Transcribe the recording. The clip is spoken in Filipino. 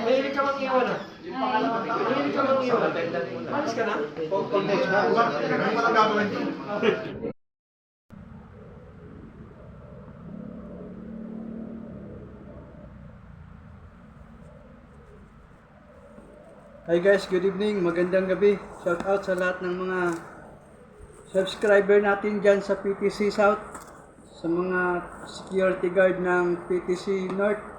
Mahilig ka mag-iwan ah. Mahilig ka mag-iwan. Alis ka na? Hi guys, good evening, magandang gabi. Shout out sa lahat ng mga subscriber natin dyan sa PTC South, sa mga security guard ng PTC North.